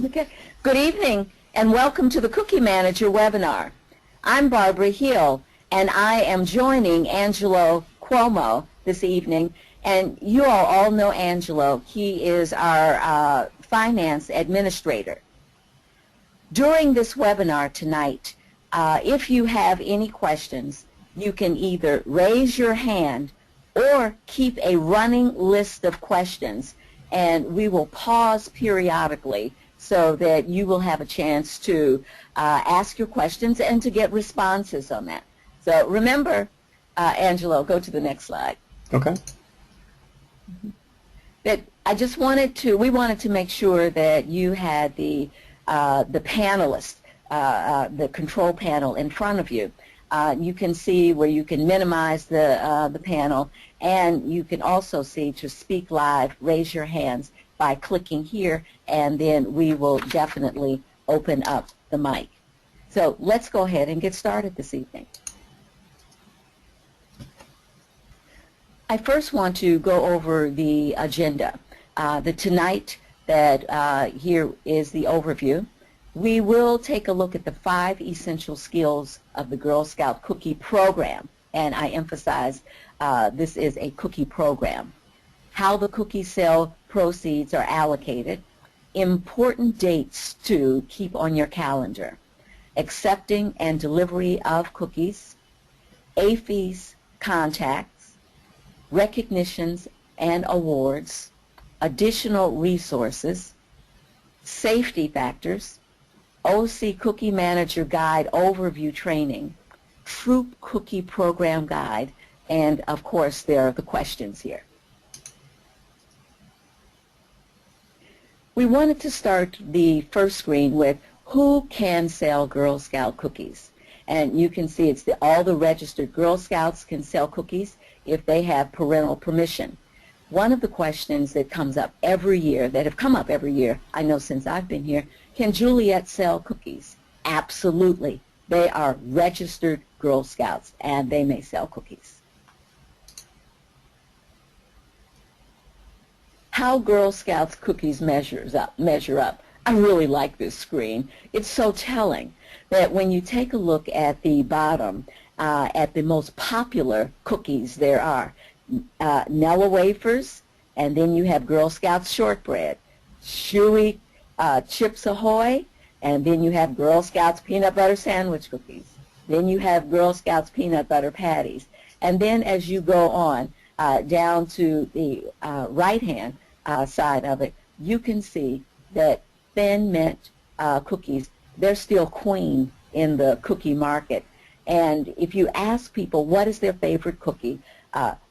Okay. Good evening and welcome to the Cookie Manager webinar. I'm Barbara Hill and I am joining Angelo Cuomo this evening. And you all know Angelo. He is our finance administrator. During this webinar tonight, if you have any questions, you can either raise your hand or keep a running list of questions, and we will pause periodically so that you will have a chance to ask your questions and to get responses on that. So remember, Angelo, go to the next slide. Okay. That we wanted to make sure that you had the panelists, the control panel in front of you. You can see where you can minimize the panel, and you can also see to speak live, raise your hands by clicking here, and then we will definitely open up the mic. So let's go ahead and get started this evening. I first want to go over the agenda. Tonight, here is the overview. We will take a look at the 5 essential skills of the Girl Scout cookie program, and I emphasize this is a cookie program. How the cookie sale proceeds are allocated, important dates to keep on your calendar, accepting and delivery of cookies, AFIES contacts, recognitions and awards, additional resources, safety factors, OC Cookie Manager Guide Overview Training, Troop Cookie Program Guide, and of course there are the questions here. We wanted to start the first screen with who can sell Girl Scout cookies. And you can see it's all the registered Girl Scouts can sell cookies if they have parental permission. One of the questions that comes up every year, that have come up every year, I know since I've been here, can Juliet sell cookies? Absolutely. They are registered Girl Scouts and they may sell cookies. How Girl Scouts cookies measure up. I really like this screen. It's so telling that when you take a look at the bottom, at the most popular cookies there are, Nella wafers, and then you have Girl Scouts shortbread, Chewy Chips Ahoy, and then you have Girl Scouts peanut butter sandwich cookies. Then you have Girl Scouts peanut butter patties. And then as you go on down to the right-hand side of it, you can see that Thin Mint cookies, they're still queen in the cookie market. And if you ask people what is their favorite cookie,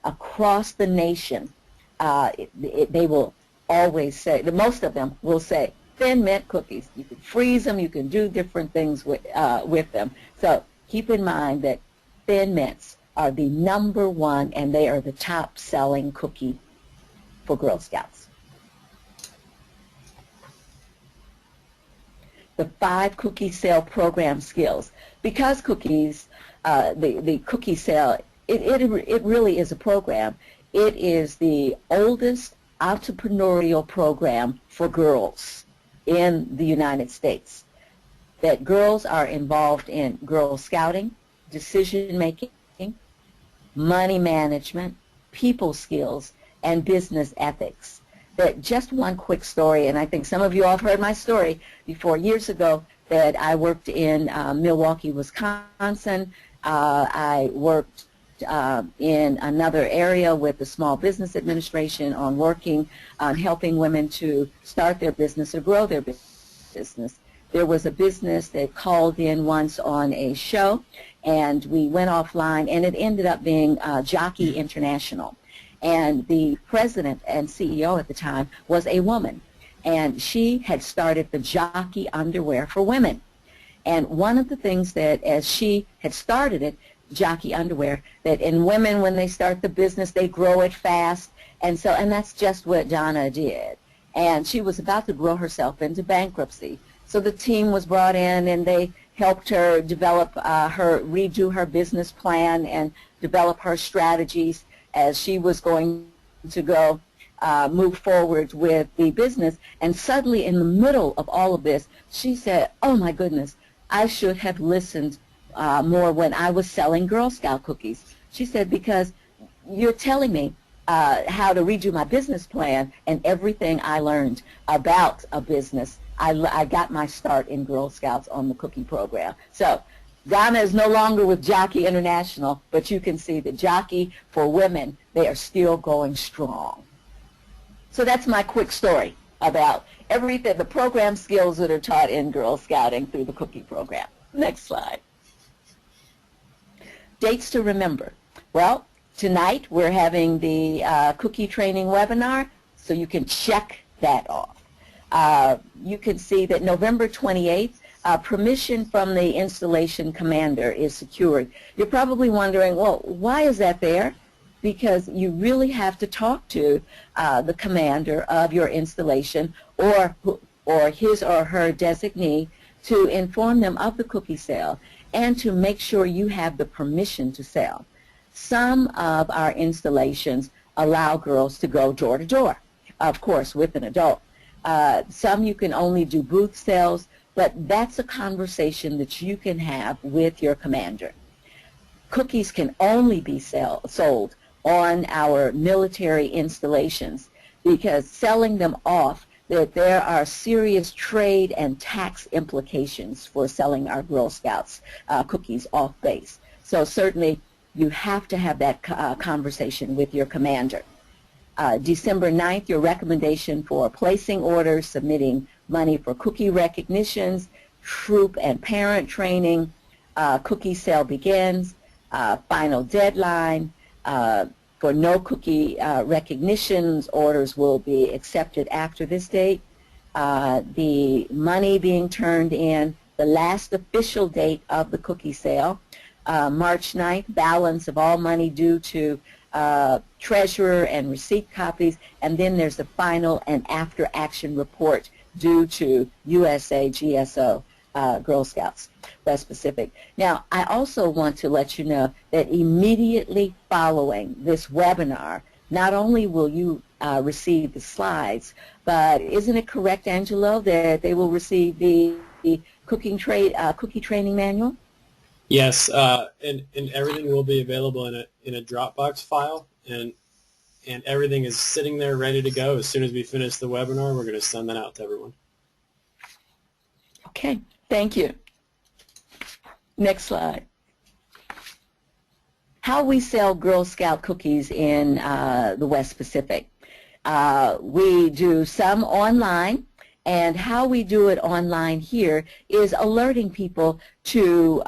across the nation, they will always say, most of them will say, Thin Mint cookies. You can freeze them, you can do different things with them. So keep in mind that Thin Mints are the #1 and they are the top selling cookie for Girl Scouts. The 5 cookie sale program skills. Because cookies, the cookie sale, it really is a program. It is the oldest entrepreneurial program for girls in the United States. That girls are involved in Girl Scouting, decision making, money management, people skills, and business ethics. That just one quick story, and I think some of you all have heard my story before, years ago, that I worked in Milwaukee, Wisconsin. I worked in another area with the Small Business Administration on working on helping women to start their business or grow their business. There was a business that called in once on a show, and we went offline, and it ended up being Jockey International. And the president and CEO at the time was a woman, and she had started the Jockey underwear for women. And one of the things that, as she had started it, Jockey underwear, that in women, when they start the business, they grow it fast, and that's just what Donna did. And she was about to grow herself into bankruptcy. So the team was brought in, and they helped her develop redo her business plan and develop her strategies as she was going to go. move forward with the business. And suddenly, in the middle of all of this, she said, "Oh my goodness, I should have listened more when I was selling Girl Scout cookies." She said, "Because you're telling me how to redo my business plan, and everything I learned about a business, I got my start in Girl Scouts on the cookie program." So Donna is no longer with Jockey International, but you can see that Jockey for Women, they are still going strong. So that's my quick story about everything, the program skills that are taught in Girl Scouting through the cookie program. Next slide. Dates to remember. Well, tonight we're having the cookie training webinar, so you can check that off. You can see that November 28th, permission from the installation commander is secured. You're probably wondering, well, why is that there? Because you really have to talk to the commander of your installation or his or her designee to inform them of the cookie sale and to make sure you have the permission to sell. Some of our installations allow girls to go door to door, of course, with an adult. Some you can only do booth sales, but that's a conversation that you can have with your commander. Cookies can only be sold on our military installations because selling them off, that there are serious trade and tax implications for selling our Girl Scouts cookies off base. So certainly you have to have that conversation with your commander. December 9th, your recommendation for placing orders, submitting money for cookie recognitions, troop and parent training, cookie sale begins, final deadline. For no cookie recognitions, orders will be accepted after this date. The money being turned in, the last official date of the cookie sale, March 9th, balance of all money due to treasurer and receipt copies, and then there's the final and after action report due to USAGSO Girl Scouts West Pacific. Now, I also want to let you know that immediately following this webinar, not only will you receive the slides, but isn't it correct, Angelo, that they will receive the cookie training manual? Yes, and everything will be available in a Dropbox file, and everything is sitting there ready to go. As soon as we finish the webinar, we're going to send that out to everyone. Okay, thank you. Next slide. How we sell Girl Scout cookies in the West Pacific. We do some online, and how we do it online here is alerting people to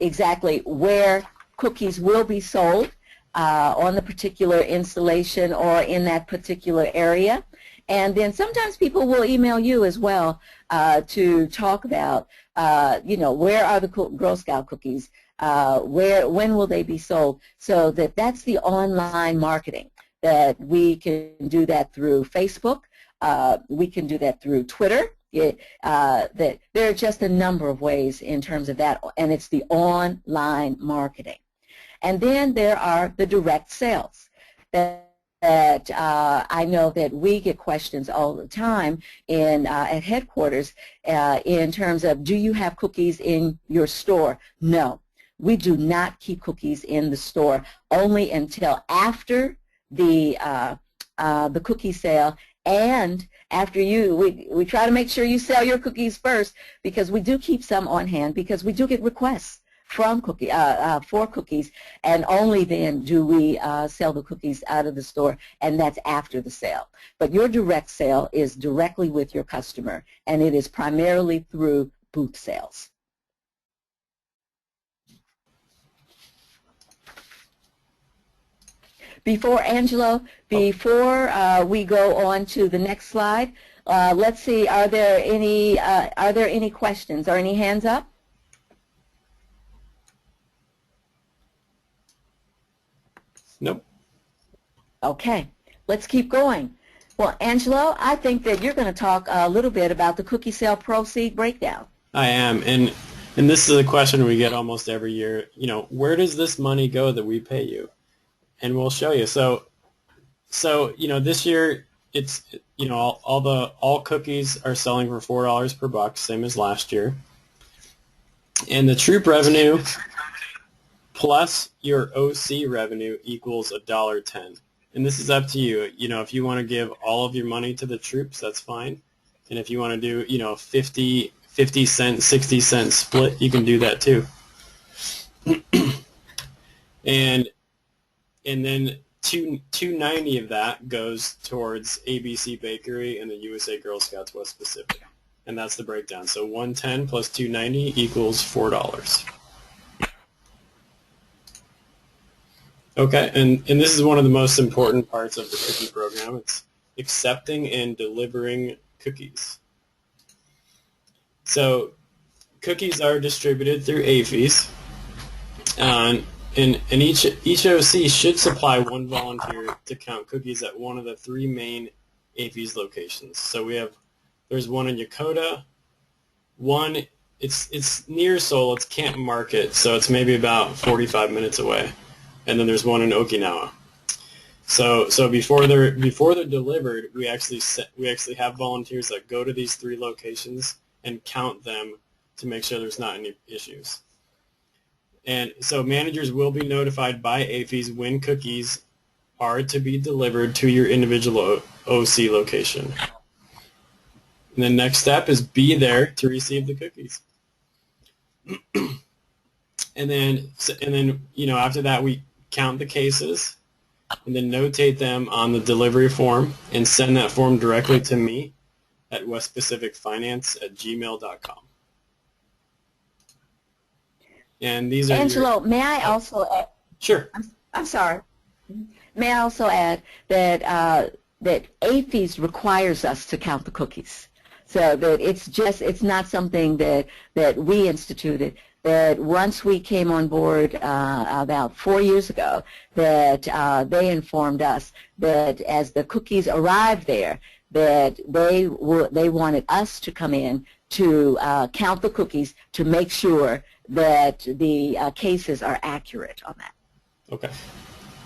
exactly where cookies will be sold on the particular installation or in that particular area. And then sometimes people will email you as well to talk about, where are the Girl Scout cookies, when will they be sold, so that's the online marketing. That we can do that through Facebook, we can do that through Twitter. That there are just a number of ways in terms of that, and it's the online marketing. And then there are the direct sales that I know that we get questions all the time at headquarters in terms of, do you have cookies in your store? No, we do not keep cookies in the store, only until after the cookie sale, and after we try to make sure you sell your cookies first, because we do keep some on hand, because we do get requests from for cookies, and only then do we sell the cookies out of the store, and that's after the sale. But your direct sale is directly with your customer, and it is primarily through booth sales. Before we go on to the next slide, let's see, are there any questions or any hands up? Nope. Okay, let's keep going. Well, Angelo, I think that you're going to talk a little bit about the cookie sale proceed breakdown. I am, and this is a question we get almost every year. Where does this money go that we pay you? And we'll show you. So So, this year it's, all cookies are selling for $4 per box, same as last year. And the troop revenue plus your OC revenue equals $1.10. And this is up to you. If you want to give all of your money to the troops, that's fine. And if you want to do, 50 cent, 60 cent split, you can do that too. and then $2.90 of that goes towards ABC Bakery and the USA Girl Scouts West Pacific. And that's the breakdown. So 110 plus 290 equals $4. Okay, and this is one of the most important parts of the cookie program. It's accepting and delivering cookies. So cookies are distributed through AFES, and each OC should supply one volunteer to count cookies at one of the 3 main AFES locations. So there's one in Yokota, one it's near Seoul, it's Camp Market, so it's maybe about 45 minutes away. And then there's one in Okinawa. So before they're delivered, we actually have volunteers that go to these 3 locations and count them to make sure there's not any issues. And so managers will be notified by AFES when cookies are to be delivered to your individual OC location. And the next step is be there to receive the cookies. and then after that we count the cases and then notate them on the delivery form and send that form directly to me at westpacificfinance@gmail.com. And these are Angelo, may I also add? Sure. I'm sorry. May I also add that that AFES requires us to count the cookies, so that it's not something that we instituted. That once we came on board about 4 years ago, that they informed us that as the cookies arrived there, that they wanted us to come in to count the cookies to make sure that the cases are accurate on that. Okay,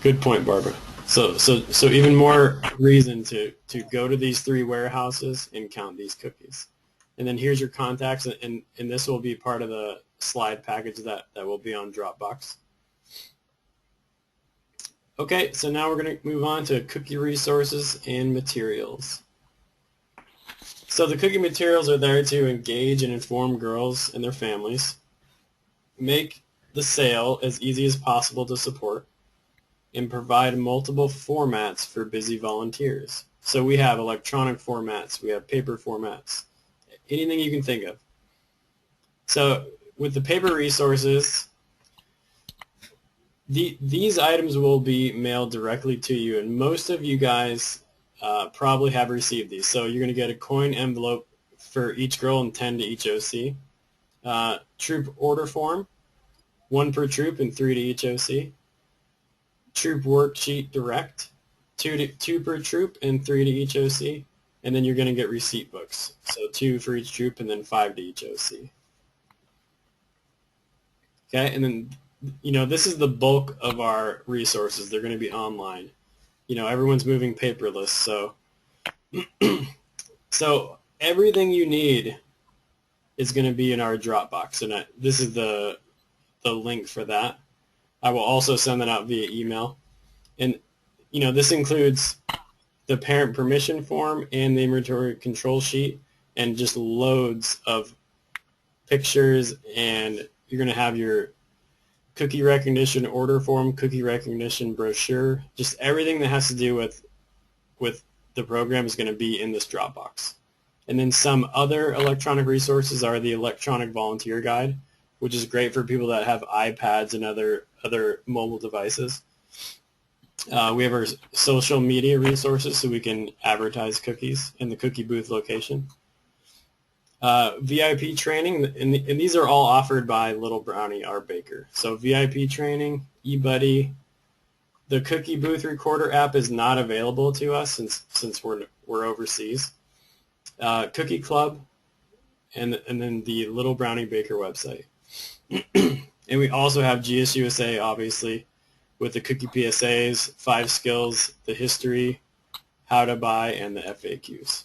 good point, Barbara. So even more reason to go to these 3 warehouses and count these cookies. And then here's your contacts, and this will be part of the slide package that will be on Dropbox. Okay, so now we're going to move on to cookie resources and materials. So the cookie materials are there to engage and inform girls and their families, make the sale as easy as possible to support, and provide multiple formats for busy volunteers. So we have electronic formats, we have paper formats, anything you can think of. So with the paper resources, these items will be mailed directly to you, and most of you guys probably have received these. So you're going to get a coin envelope for each girl and 10 to each OC. Troop order form, 1 per troop and 3 to each OC. Troop worksheet direct, 2 per troop and 3 to each OC. And then you're going to get receipt books, so 2 for each troop and then 5 to each OC. Okay, and then, this is the bulk of our resources. They're going to be online. Everyone's moving paperless, so so everything you need is going to be in our Dropbox, and this is the link for that. I will also send that out via email, and this includes the parent permission form and the inventory control sheet, and just loads of pictures, and you're going to have your cookie recognition order form, cookie recognition brochure, just everything that has to do with the program is going to be in this Dropbox. And then some other electronic resources are the electronic volunteer guide, which is great for people that have iPads and other mobile devices. We have our social media resources so we can advertise cookies in the cookie booth location. VIP training, and these are all offered by Little Brownie, our baker. So VIP training, eBuddy. The cookie booth recorder app is not available to us since we're overseas. Cookie Club, and then the Little Brownie Baker website. And we also have GSUSA, obviously, with the cookie PSAs, 5 skills, the history, how to buy, and the FAQs.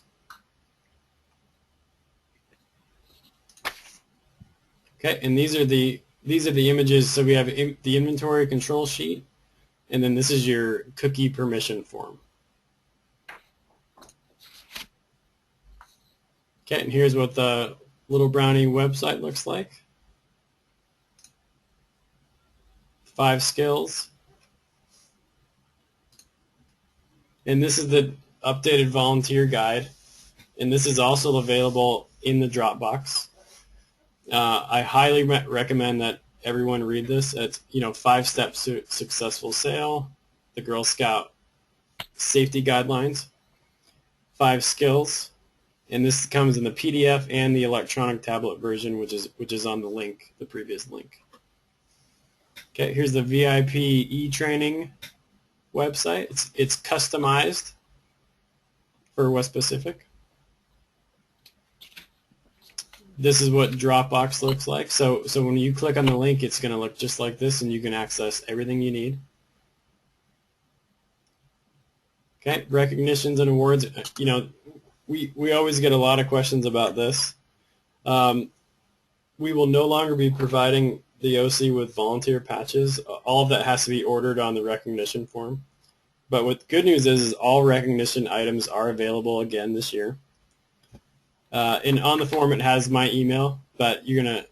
Okay, and these are the images. So we have the inventory control sheet, and then this is your cookie permission form. Okay, and here's what the Little Brownie website looks like. 5 skills. And this is the updated volunteer guide. And this is also available in the Dropbox. I highly recommend that everyone read this. It's 5 steps to successful sale, the Girl Scout safety guidelines, 5 skills, and this comes in the PDF and the electronic tablet version, which is on the link, the previous link. Okay, here's the VIP e-training website. It's customized for West Pacific. This is what Dropbox looks like. So when you click on the link, it's going to look just like this, and you can access everything you need. Okay, recognitions and awards. We always get a lot of questions about this. We will no longer be providing the OC with volunteer patches. All of that has to be ordered on the recognition form. But what the good news is all recognition items are available again this year. And on the form it has my email, but you're going to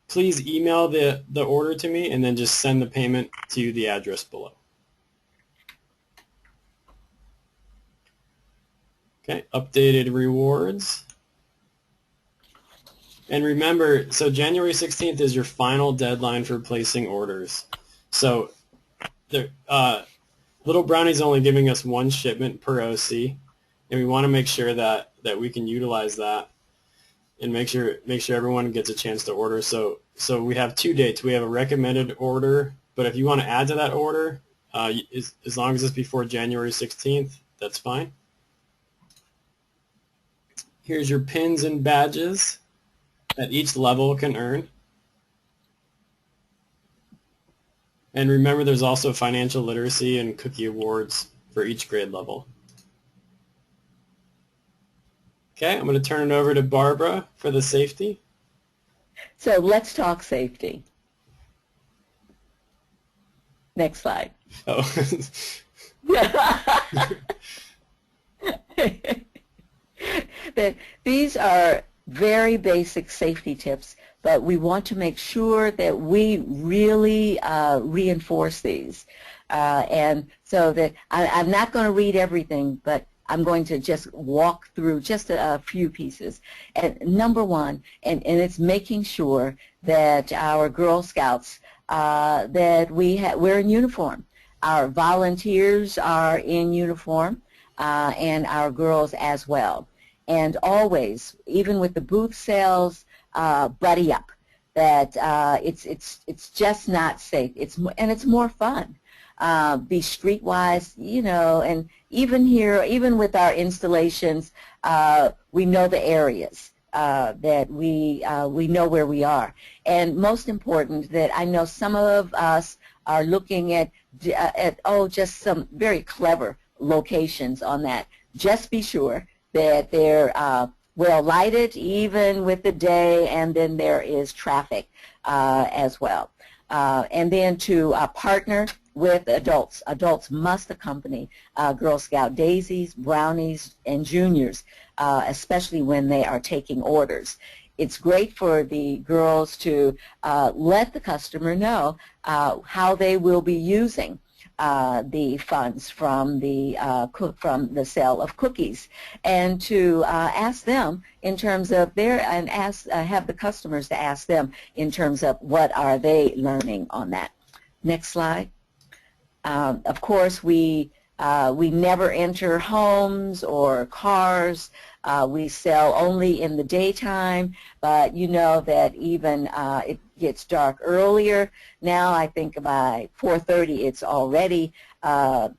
please email the order to me and then just send the payment to the address below. Okay, updated rewards. And remember, so January 16th is your final deadline for placing orders. So Little Brownie's only giving us 1 shipment per OC, and we want to make sure that we can utilize that and make sure everyone gets a chance to order. So we have 2 dates. We have a recommended order, but if you want to add to that order, as long as it's before January 16th, that's fine. Here's your pins and badges that each level can earn. And remember, there's also financial literacy and cookie awards for each grade level. Okay, I'm going to turn it over to Barbara for the safety. So let's talk safety. Next slide. Oh. These are very basic safety tips, but we want to make sure that we really reinforce these. And so that I'm not going to read everything, but I'm going to just walk through just a few pieces. And number 1, and it's making sure that our Girl Scouts, that we're in uniform. Our volunteers are in uniform, and our girls as well. And always, even with the booth sales, buddy up. That it's just not safe. It's more fun. Be streetwise, and even here, even with our installations, we know the areas that we know where we are. And most important, that I know some of us are looking at just some very clever locations on that. Just be sure that they're well lighted even with the day, and then there is traffic as well. And then to partner with adults. Adults must accompany Girl Scout daisies, brownies, and juniors, especially when they are taking orders. It's great for the girls to let the customer know how they will be using the funds from the sale of cookies, and to ask them in terms of have the customers to ask them in terms of what are they learning on that. Next slide. Of course, we never enter homes or cars. We sell only in the daytime, but you know that even it gets dark earlier. Now I think by 4:30 it's already dark,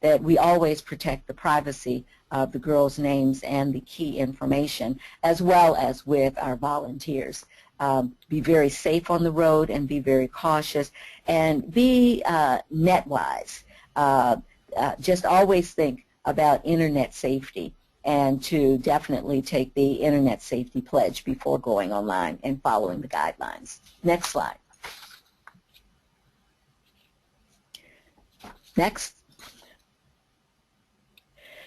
that we always protect the privacy of the girls' names and the key information, as well as with our volunteers. be very safe on the road and be very cautious, and be net-wise. Just always think about internet safety, and to definitely take the internet safety pledge before going online and following the guidelines. Next slide. Next.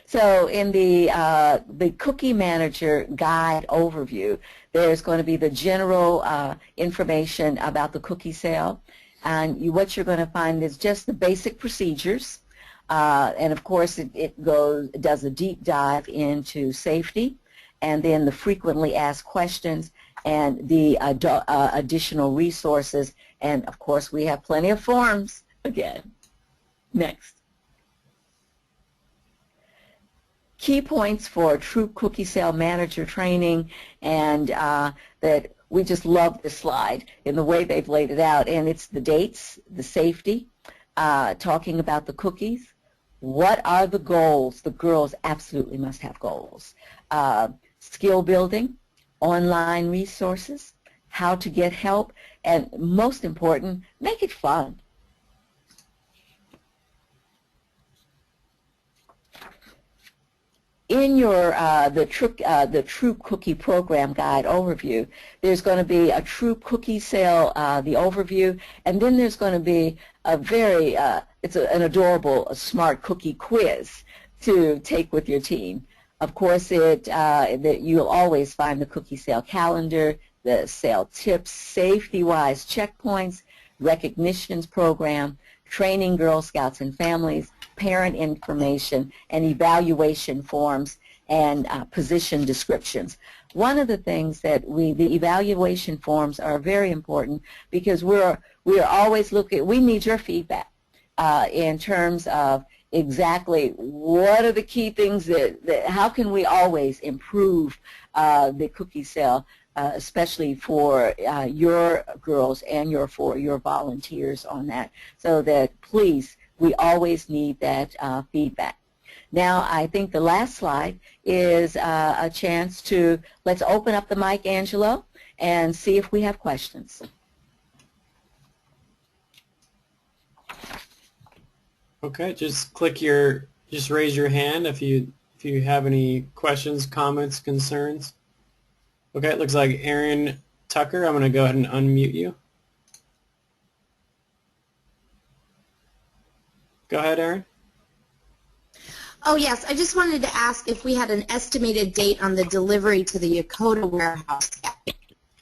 So in the Cookie Manager Guide overview, there's going to be the general information about the cookie sale, and what you're going to find is just the basic procedures, and of course it does a deep dive into safety, and then the frequently asked questions and the additional resources, and of course we have plenty of forms again. Next. Key points for true cookie sale manager training, and that we just love this slide in the way they've laid it out, and it's the dates, the safety, talking about the cookies, what are the goals. The girls absolutely must have goals. Skill building, online resources, how to get help, and most important, make it fun. In your the True Cookie Program Guide overview, there's going to be a True Cookie Sale, the overview, and then there's going to be a very, it's an adorable smart cookie quiz to take with your team. Of course, that you'll always find the cookie sale calendar, the sale tips, safety-wise checkpoints, recognitions program, training Girl Scouts and families, parent information, and evaluation forms, and position descriptions. One of the things that the evaluation forms are very important, because we are always looking, we need your feedback in terms of exactly what are the key things that how can we always improve the cookie sale, especially for your girls and for your volunteers on that, so that please, we always need that feedback. Now, I think the last slide is a chance to, let's open up the mic, Angelo, and see if we have questions. Okay, just raise your hand if you have any questions, comments, concerns. Okay, it looks like Aaron Tucker. I'm going to go ahead and unmute you. Go ahead, Aaron. Oh, yes. I just wanted to ask if we had an estimated date on the delivery to the Yokota warehouse.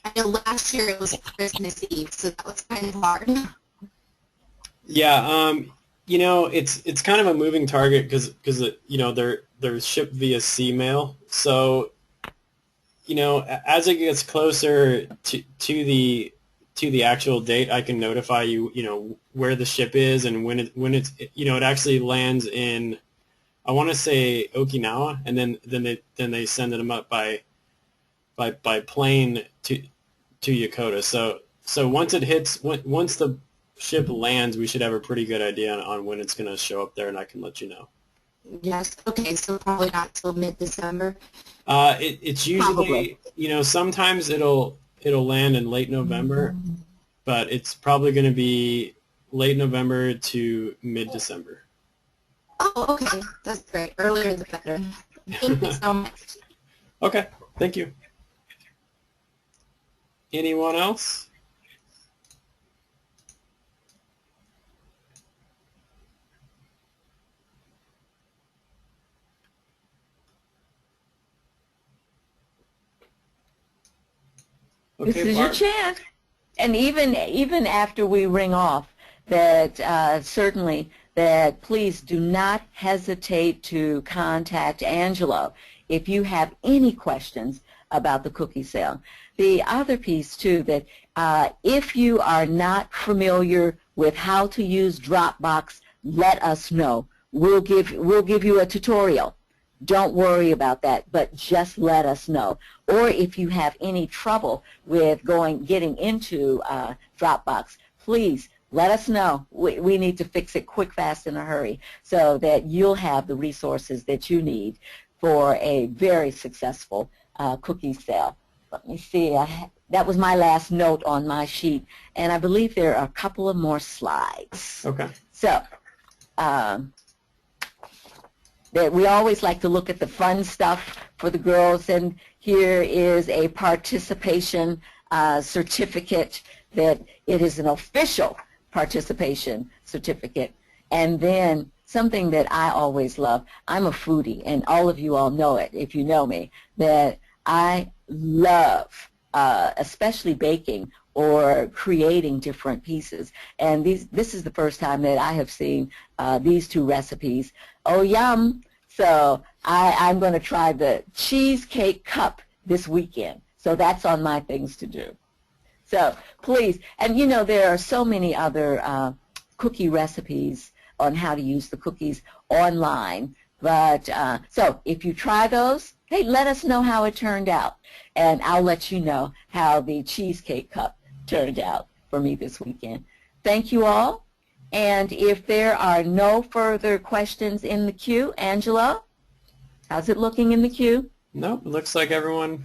I know last year it was Christmas Eve, so that was kind of hard. Yeah, you know, it's kind of a moving target because you know, they're shipped via sea mail. So, you know, as it gets closer to the actual date, I can notify you, you know, where the ship is and when it's, you know, it actually lands in, I want to say Okinawa, and then they send them up by plane to Yokota. So once it hits, once the ship lands, we should have a pretty good idea on when it's going to show up there, and I can let you know. Yes. Okay. So probably not till mid-December. It's usually, probably. You know, sometimes it'll land in late November, but it's probably going to be late November to mid-December. Oh, okay. That's great. Earlier the better. Thank you so much. Okay. Thank you. Anyone else? Okay, This is Barb. your chance. And even after we ring off, that certainly that please do not hesitate to contact Angelo if you have any questions about the cookie sale. The other piece too, that if you are not familiar with how to use Dropbox, let us know. We'll give you a tutorial. Don't worry about that, but just let us know. Or if you have any trouble with getting into Dropbox, please let us know. We need to fix it quick, fast, in a hurry, so that you'll have the resources that you need for a very successful cookie sale. Let me see. that was my last note on my sheet, and I believe there are a couple of more slides. Okay. So, that we always like to look at the fun stuff for the girls, and here is a participation certificate that it is an official participation certificate. And then something that I always love, I'm a foodie, and all of you all know it if you know me, that I love especially baking or creating different pieces. And this is the first time that I have seen these two recipes. Oh, yum! So I'm going to try the cheesecake cup this weekend. So that's on my things to do. So please, and you know there are so many other cookie recipes on how to use the cookies online. But so if you try those, hey, let us know how it turned out. And I'll let you know how the cheesecake cup turned out for me this weekend. Thank you all. And if there are no further questions in the queue, Angela, how's it looking in the queue? Nope, it looks like everyone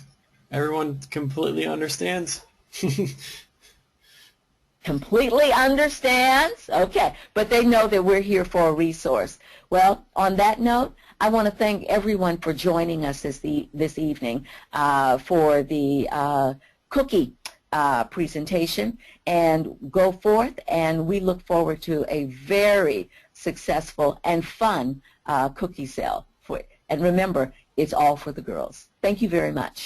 completely understands. Completely understands? Okay, but they know that we're here for a resource. Well, on that note, I want to thank everyone for joining us this evening for the cookie presentation, and go forth, and we look forward to a very successful and fun cookie sale. And remember, it's all for the girls. Thank you very much.